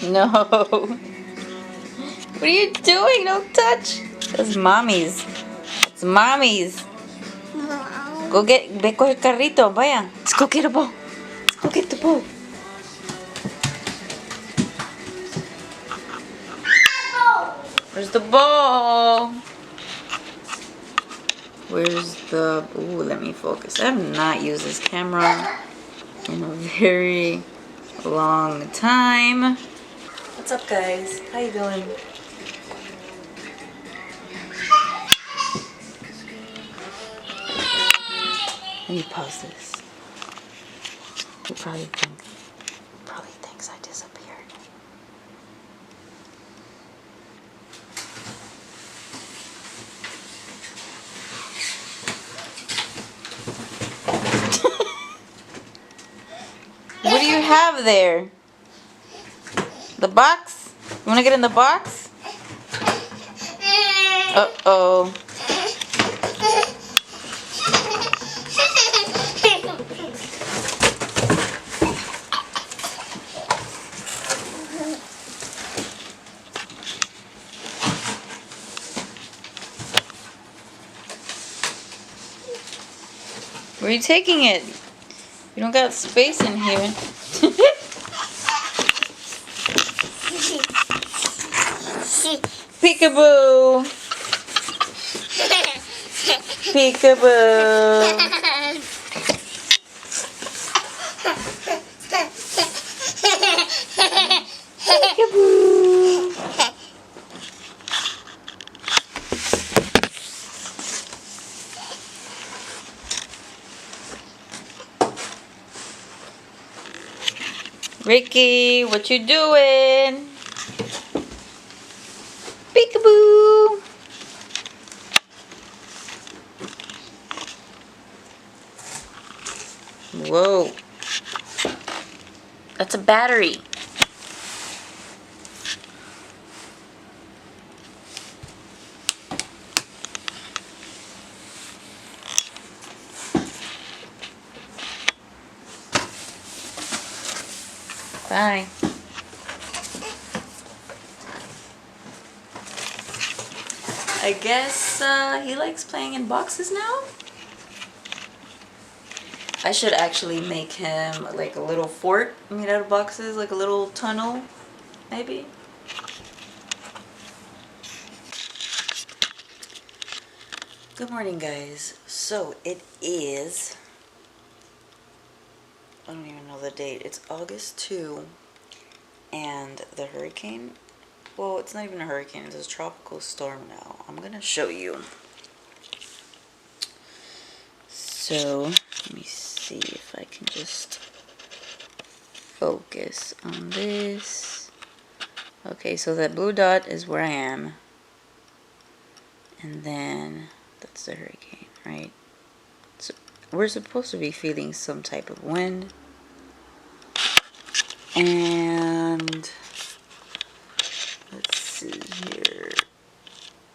No. What are you doing? Don't touch. That's mommy's. It's mommy's. Go get, ve con el carrito, vaya. Let's go get a ball. Let's go get the ball. Where's the ball? Where's the... Ooh, let me focus. I have not used this camera in a very long time. What's up, guys? How you doing? Let me pause this. He probably thinks I disappeared. What do you have there? The box? You wanna get in the box? Uh-oh. Where are you taking it? You don't got space in here. Peekaboo! Peekaboo! Peekaboo! Ricky, what you doing? Peekaboo! Whoa. That's a battery. Bye. I guess he likes playing in boxes now. I should actually make him like a little fort made out of boxes, like a little tunnel, maybe. Good morning, guys. So it is, I don't even know the date. It's August 2, and the hurricane, well, it's not even a hurricane, it's a tropical storm now. I'm gonna show you. So, let me see if I can just focus on this. Okay, so that blue dot is where I am. And then, that's the hurricane, right? So, we're supposed to be feeling some type of wind. And let's see here.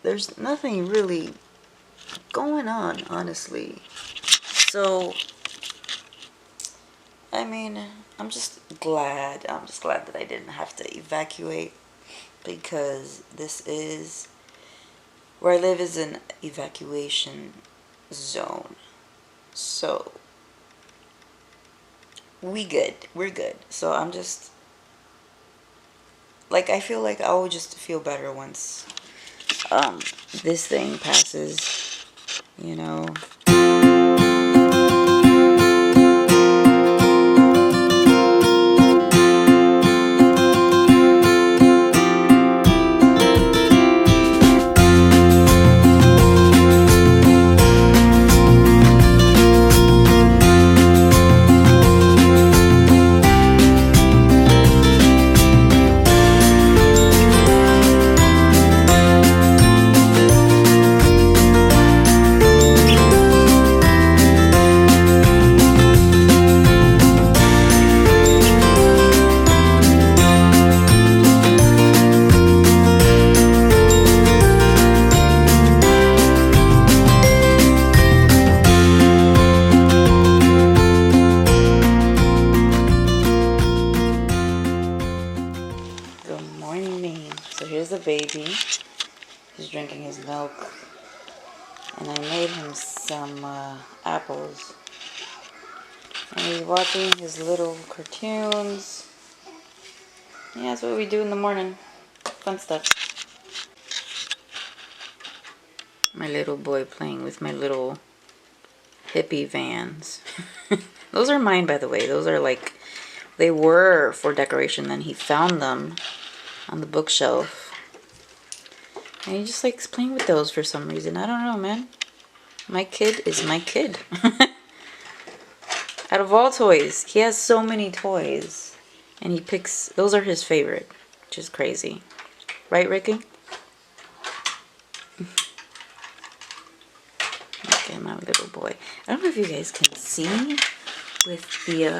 There's nothing really going on, honestly. So, I mean, I'm just glad that I didn't have to evacuate, because this is, where I live is an evacuation zone. So, we're good. So I'm just, like, I feel like I will just feel better once this thing passes, you know. So here's the baby. He's drinking his milk. And I made him some apples. And he's watching his little cartoons. Yeah, that's what we do in the morning. Fun stuff. My little boy playing with my little hippie vans. Those are mine, by the way. Those are like, they were for decoration. Then he found them on the bookshelf. And he just likes playing with those for some reason. I don't know, man. My kid is my kid. Out of all toys, he has so many toys. And he picks, those are his favorite. Which is crazy. Right, Ricky? Okay, my little boy. I don't know if you guys can see with the,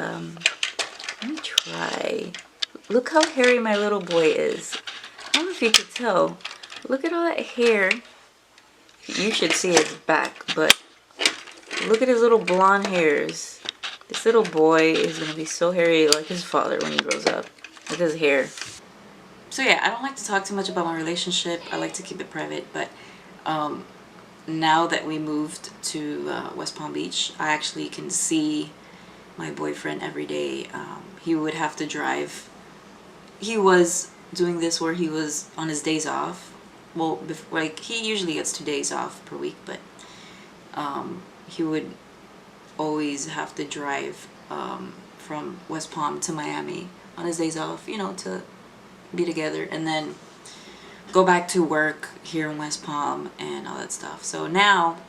let me try. Look how hairy my little boy is. I don't know if you could tell. Look at all that hair. You should see his back, but look at his little blonde hairs. This little boy is going to be so hairy like his father when he grows up. Look at his hair. So yeah, I don't like to talk too much about my relationship. I like to keep it private, but now that we moved to West Palm Beach, I actually can see my boyfriend every day. He would have to drive. He was doing this where he was on his days off. Well, before, like, he usually gets 2 days off per week, but he would always have to drive from West Palm to Miami on his days off, you know, to be together, and then go back to work here in West Palm and all that stuff. So now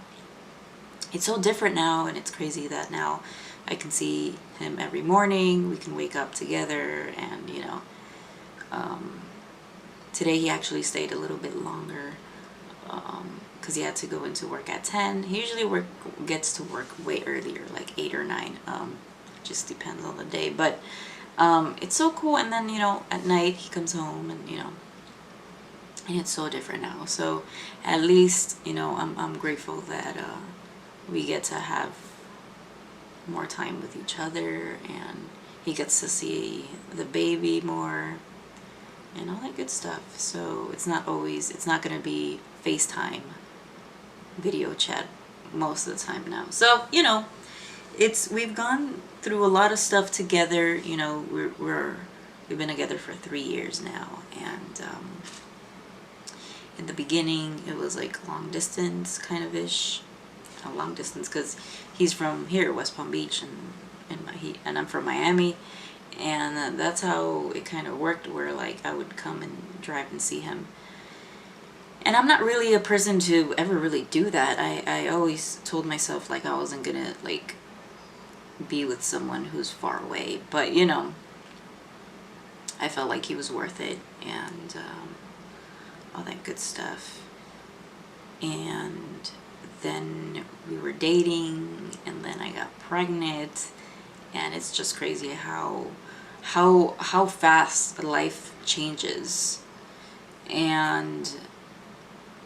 it's so different now, and it's crazy that now I can see him every morning. We can wake up together, and you know, today he actually stayed a little bit longer because he had to go into work at 10. He usually gets to work way earlier, like 8 or 9. Just depends on the day, but it's so cool. And then, you know, at night he comes home, and you know, and it's so different now. So at least, you know, I'm grateful that we get to have more time with each other, and he gets to see the baby more and all that good stuff. So it's not going to be FaceTime video chat most of the time now. So, you know, we've gone through a lot of stuff together. You know, we've been together for 3 years now, and in the beginning it was like long distance kind of ish. Not long distance because he's from here, West Palm Beach, and I'm from Miami, and that's how it kind of worked, where like I would come and drive and see him. And I'm not really a person to ever really do that. I always told myself like I wasn't gonna like be with someone who's far away, but you know, I felt like he was worth it, and all that good stuff. And then we were dating, and then I got pregnant, and it's just crazy how fast life changes. And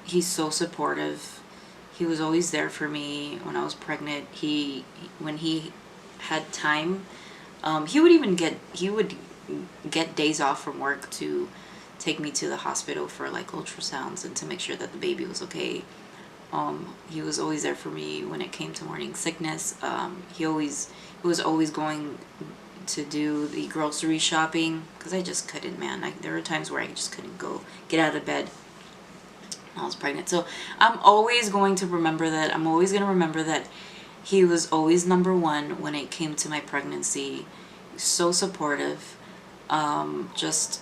he's so supportive. He was always there for me when I was pregnant. When he had time, he would get days off from work to take me to the hospital for like ultrasounds and to make sure that the baby was okay. He was always there for me when it came to morning sickness. He was always going to do the grocery shopping, because I just couldn't, man. There were times where I just couldn't get out of bed when I was pregnant. So I'm always going to remember that. I'm always going to remember that he was always number one when it came to my pregnancy. So supportive. Just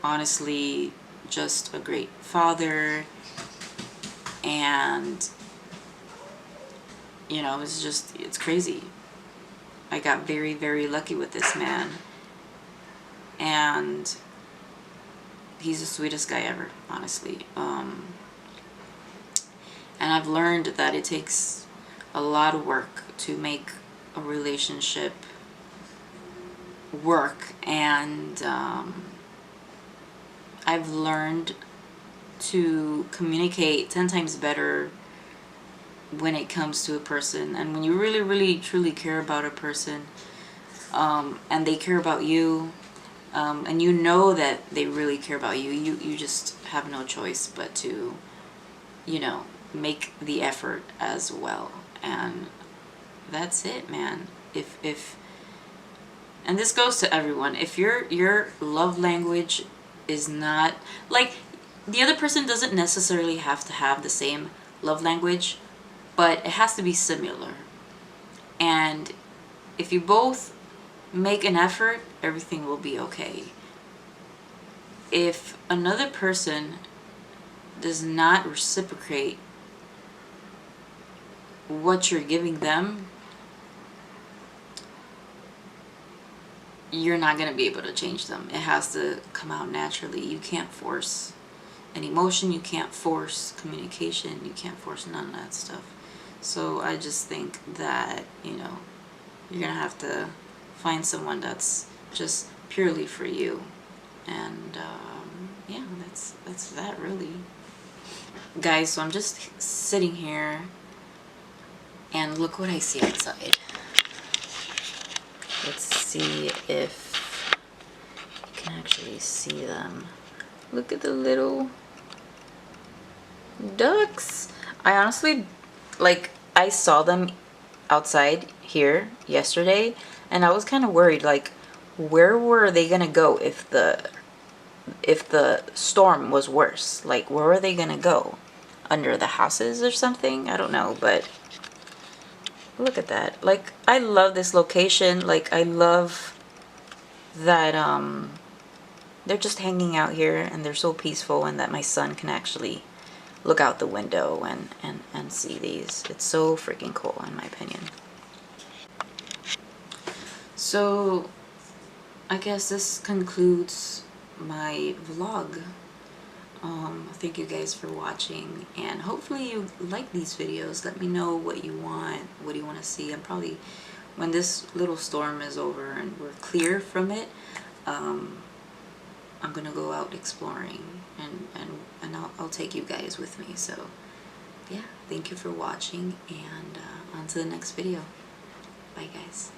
honestly, just a great father. And you know, it's crazy. I got very, very lucky with this man, and he's the sweetest guy ever, honestly. And I've learned that it takes a lot of work to make a relationship work, and I've learned to communicate 10 times better when it comes to a person. And when you really, really, truly care about a person, and they care about you, and you know that they really care about you, you just have no choice but to, you know, make the effort as well. And that's it, man. If and this goes to everyone, if your love language is not like, the other person doesn't necessarily have to have the same love language, but it has to be similar. And if you both make an effort, everything will be okay. If another person does not reciprocate what you're giving them, you're not going to be able to change them. It has to come out naturally. You can't force an emotion, you can't force communication, you can't force none of that stuff. So I just think that, you know, you're going to have to find someone that's just purely for you. And yeah, that's that really. Guys, so I'm just sitting here and look what I see outside. Let's see if you can actually see them. Look at the little ducks. I honestly, like, I saw them outside here yesterday, and I was kind of worried, like, where were they gonna go if the storm was worse? Like, where were they gonna go? Under the houses or something? I don't know, but look at that. Like, I love this location. Like, I love that they're just hanging out here and they're so peaceful, and that my son can actually look out the window and see these. It's so freaking cool, in my opinion. So I guess this concludes my vlog. Thank you guys for watching, and hopefully you like these videos. Let me know what you want, what do you want to see. I'm probably, when this little storm is over and we're clear from it, I'm gonna go out exploring, and I'll take you guys with me. So yeah, thank you for watching, and on to the next video. Bye guys.